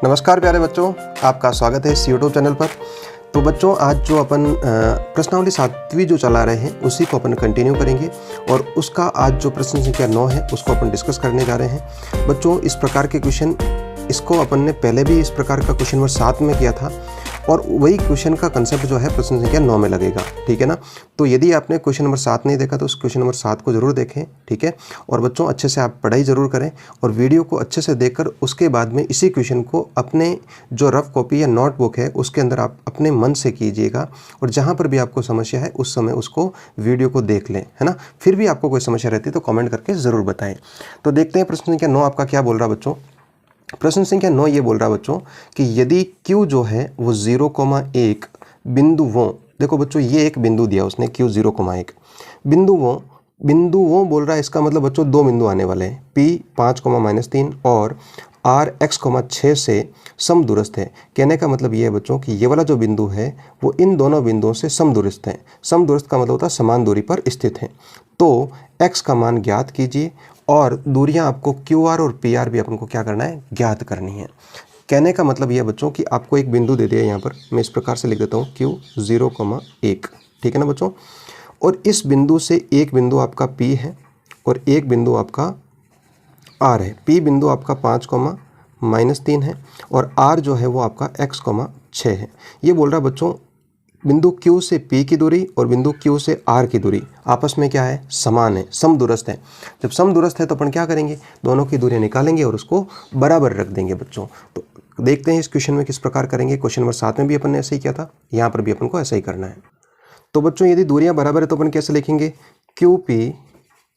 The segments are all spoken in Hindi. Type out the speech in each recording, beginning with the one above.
नमस्कार प्यारे बच्चों, आपका स्वागत है इस यूट्यूब चैनल पर। तो बच्चों, आज जो अपन प्रश्नावली 7वीं जो चला रहे हैं उसी को अपन कंटिन्यू करेंगे और उसका आज जो प्रश्न संख्या 9 है उसको अपन डिस्कस करने जा रहे हैं। बच्चों, इस प्रकार के क्वेश्चन इसको अपन ने पहले भी इस प्रकार का क्वेश्चन नंबर 7 में किया था और वही क्वेश्चन का कंसेप्ट जो है प्रश्न संख्या 9 में लगेगा, ठीक है ना। तो यदि आपने क्वेश्चन नंबर 7 नहीं देखा तो उस क्वेश्चन नंबर 7 को जरूर देखें, ठीक है। और बच्चों, अच्छे से आप पढ़ाई जरूर करें और वीडियो को अच्छे से देखकर उसके बाद में इसी क्वेश्चन को अपने जो रफ कॉपी या नोटबुक है उसके अंदर आप अपने मन से कीजिएगा और जहाँ पर भी आपको समस्या है उस समय उसको वीडियो को देख लें, है ना। फिर भी आपको कोई समस्या रहती है तो कमेंट करके ज़रूर बताएं। तो देखते हैं प्रश्न संख्या 9 आपका क्या बोल रहा है बच्चों। प्रश्न संख्या 9 ये बोल रहा है बच्चों कि यदि Q जो है वो 0,1 बिंदुओं, देखो बच्चों ये एक बिंदु दिया उसने Q 0,1 बिंदुओं बोल रहा है। इसका मतलब बच्चों दो बिंदु आने वाले हैं, P 5,-3 और R x,6 से समदूरस्थ है। कहने का मतलब ये है बच्चों कि ये वाला जो बिंदु है वो इन दोनों बिंदुओं से समदूरस्थ है। समदूरस्थ का मतलब होता है समान दूरी पर स्थित है। तो x का मान ज्ञात कीजिए और दूरियां आपको QR और PR भी अपन को क्या करना है, ज्ञात करनी है। कहने का मतलब यह बच्चों कि आपको एक बिंदु दे दिया, यहाँ पर मैं इस प्रकार से लिख देता हूँ Q 0,1, ठीक है ना बच्चों। और इस बिंदु से एक बिंदु आपका P है और एक बिंदु आपका R है। P बिंदु आपका 5,-3 है और R जो है वो आपका x,6 है। ये बोल रहा बच्चों बिंदु Q से P की दूरी और बिंदु Q से R की दूरी आपस में क्या है, समान है, समदूरस्थ है। जब समदूरस्थ है तो अपन क्या करेंगे, दोनों की दूरियां निकालेंगे और उसको बराबर रख देंगे बच्चों। तो देखते हैं इस क्वेश्चन में किस प्रकार करेंगे। क्वेश्चन नंबर 7 में भी अपन ने ऐसे ही किया था, यहाँ पर भी अपन को ऐसा ही करना है। तो बच्चों यदि दूरियां बराबर है तो अपन कैसे लिखेंगे, QP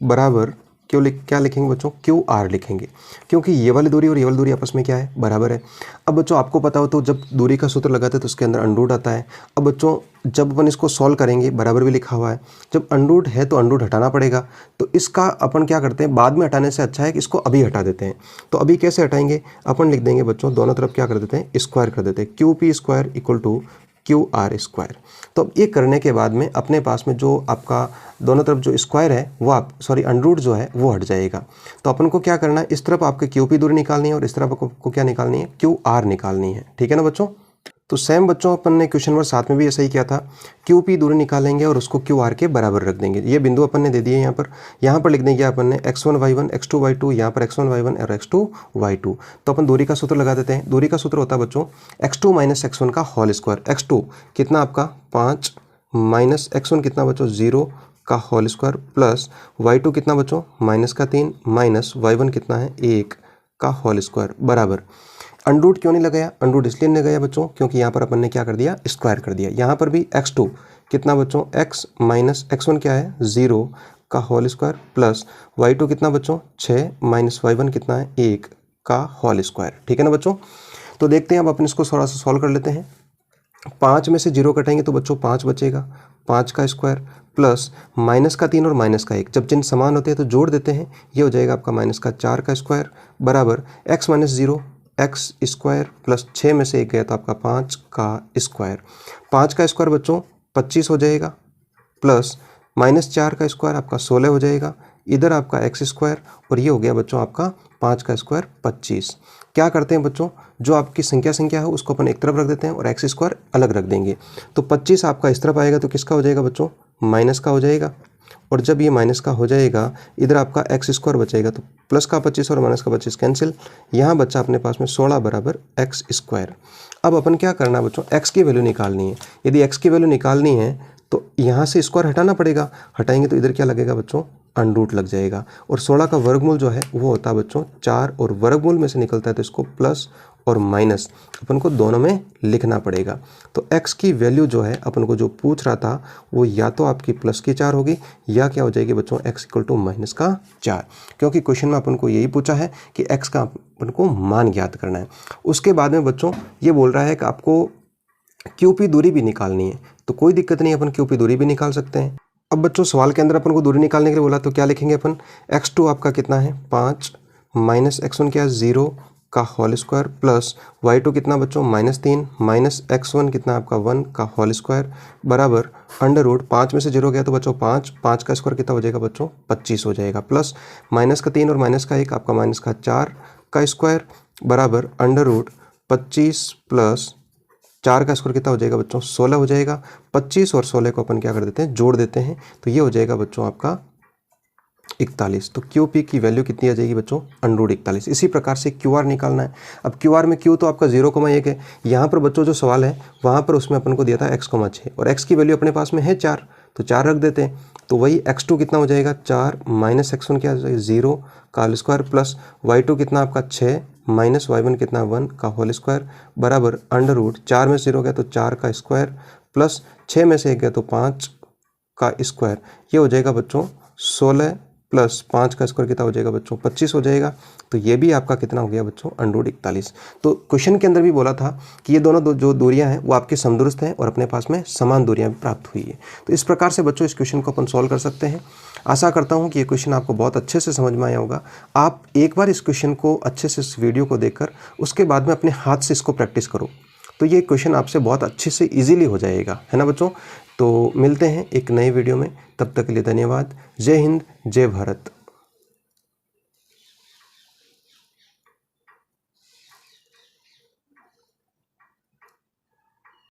बराबर क्या लिखेंगे बच्चों, QR लिखेंगे, क्योंकि ये वाली दूरी और ये वाली दूरी आपस में क्या है, बराबर है। अब बच्चों आपको पता हो तो जब दूरी का सूत्र लगाते हैं तो उसके अंदर अंडरूट आता है। अब बच्चों जब अपन इसको सॉल्व करेंगे, बराबर भी लिखा हुआ है, जब अंडरूट है तो अंडरूट हटाना पड़ेगा। तो इसका अपन क्या करते हैं, बाद में हटाने से अच्छा है कि इसको अभी हटा देते हैं। तो अभी कैसे हटाएंगे, अपन लिख देंगे बच्चों दोनों तरफ क्या कर देते हैं, स्क्वायर कर देते हैं। QP square equal to QR square. तो अब ये करने के बाद में अपने पास में जो आपका दोनों तरफ जो स्क्वायर है वो अंडरूट जो है वो हट जाएगा। तो अपन को क्या करना है, इस तरफ आपके QP दूरी निकालनी है और इस तरफ आपको क्या निकालनी है, QR निकालनी है, ठीक है ना बच्चों। तो सेम बच्चों अपन ने क्वेश्चन नंबर 7 में भी ऐसा ही किया था। QP दूरी निकालेंगे और उसको QR के बराबर रख देंगे। ये बिंदु अपन ने दे दिए यहाँ पर लिख देंगे अपन ने x1 y1 x2 y2, यहाँ पर x1 y1 और x2 y2। तो अपन दूरी का सूत्र लगा देते हैं। दूरी का सूत्र होता है बच्चों x2 माइनस x1 का होल स्क्वायर। x2 कितना आपका 5 माइनस x1 कितना बच्चों 0 का होल स्क्वायर प्लस y2 कितना बच्चों -3 माइनस y1 कितना है 1 का होल स्क्वायर बराबर। अंडरूट क्यों नहीं लगाया, अंडरूट इसलिए नहीं लगाया बच्चों क्योंकि यहाँ पर अपन ने क्या कर दिया, स्क्वायर कर दिया। यहाँ पर भी x2 कितना बच्चों x माइनस x1 क्या है 0 का होल स्क्वायर प्लस y2 कितना बच्चों 6 माइनस y1 कितना है 1 का होल स्क्वायर, ठीक है ना बच्चों। तो देखते हैं अब अपन इसको थोड़ा सा सॉल्व कर लेते हैं। 5 में से 0 कटेंगे तो बच्चों 5 बचेगा, 5 का स्क्वायर प्लस -3 और -1, जब चिन्ह समान होते हैं तो जोड़ देते हैं। ये हो जाएगा आपका -4 का स्क्वायर बराबर x minus 0 x square plus 6 में से 1 गया तो आपका 5 का स्क्वायर। 5 का स्क्वायर बच्चों 25 हो जाएगा प्लस -4 का स्क्वायर आपका 16 हो जाएगा। इधर आपका x स्क्वायर और ये हो गया बच्चों आपका 5 का स्क्वायर 25। क्या करते हैं बच्चों, जो आपकी संख्या है उसको अपन एक तरफ रख देते हैं और x स्क्वायर अलग रख देंगे। तो 25 आपका इस तरफ आएगा तो किसका हो जाएगा बच्चों, माइनस का हो जाएगा। और जब ये माइनस का हो जाएगा इधर आपका x स्क्वायर बचेगा तो प्लस का 25 और माइनस का 25 कैंसिल। यहाँ बच्चा अपने पास में 16 बराबर x स्क्वायर। अब अपन क्या करना है बच्चों, x की वैल्यू निकालनी है। यदि x की वैल्यू निकालनी है तो यहाँ से स्क्वायर हटाना पड़ेगा, हटाएंगे तो इधर क्या लगेगा बच्चों, अंडरूट लग जाएगा। और 16 का वर्गमूल जो है वो होता है बच्चों 4 और वर्गमूल में से निकलता है तो इसको प्लस और माइनस अपन को दोनों में लिखना पड़ेगा। तो x की वैल्यू जो है अपन को जो पूछ रहा था वो या तो आपकी प्लस की 4 होगी या क्या हो जाएगी बच्चों x इक्वल टू -4, क्योंकि क्वेश्चन में अपन को यही पूछा है कि x का अपन को मान ज्ञात करना है। उसके बाद में बच्चों ये बोल रहा है कि आपको QP दूरी भी निकालनी है, तो कोई दिक्कत नहीं, अपन QP दूरी भी निकाल सकते हैं। अब बच्चों सवाल के अंदर अपन को दूरी निकालने के लिए बोला तो क्या लिखेंगे अपन, x2 आपका कितना है 5 माइनस x1 क्या है 0 का होल स्क्वायर प्लस y2 कितना बच्चों -3 माइनस x1 कितना आपका 1 का होल स्क्वायर बराबर अंडर रूट 5 में से 0 गया तो बच्चों 5 का स्क्वायर कितना हो जाएगा बच्चों 25 हो जाएगा प्लस -3 और -1 आपका -4 का स्क्वायर बराबर अंडर रूट 25 प्लस 4 का स्क्वायर कितना हो जाएगा बच्चों 16 हो जाएगा। 25 और 16 को अपन क्या कर देते हैं जोड़ देते हैं, तो ये हो जाएगा बच्चों आपका 41। तो क्यू पी की वैल्यू कितनी आ जाएगी बच्चों √41। इसी प्रकार से क्यू आर निकालना है। अब क्यू आर में क्यू तो आपका 0,1 है। यहाँ पर बच्चों जो सवाल है वहाँ पर उसमें अपन को दिया था x,6 और x की वैल्यू अपने पास में है 4, तो 4 रख देते हैं। तो वही x2 कितना हो जाएगा 4 माइनस x1 क्या हो जाएगा 0 का होल स्क्वायर प्लस y2 कितना आपका 6 माइनस y1 कितना 1 का होल स्क्वायर बराबर √4 में 0 गया तो 4 का स्क्वायर प्लस 6 में से 1 गया तो 5 का स्क्वायर। ये हो जाएगा बच्चों 16 प्लस 5 का स्क्वायर कितना हो जाएगा बच्चों 25 हो जाएगा। तो ये भी आपका कितना हो गया बच्चों √41। तो क्वेश्चन के अंदर भी बोला था कि ये दोनों जो दूरियां हैं वो आपके समदूरस्थ हैं और अपने पास में समान दूरियां भी प्राप्त हुई है। तो इस प्रकार से बच्चों इस क्वेश्चन को अपन सॉल्व कर सकते हैं। आशा करता हूँ कि ये क्वेश्चन आपको बहुत अच्छे से समझ में आया होगा। आप एक बार इस क्वेश्चन को अच्छे से इस वीडियो को देखकर उसके बाद में अपने हाथ से इसको प्रैक्टिस करो, तो ये क्वेश्चन आपसे बहुत अच्छे से ईजिली हो जाएगा, है ना बच्चों। तो मिलते हैं एक नए वीडियो में, तब तक के लिए धन्यवाद। जय हिंद, जय भारत।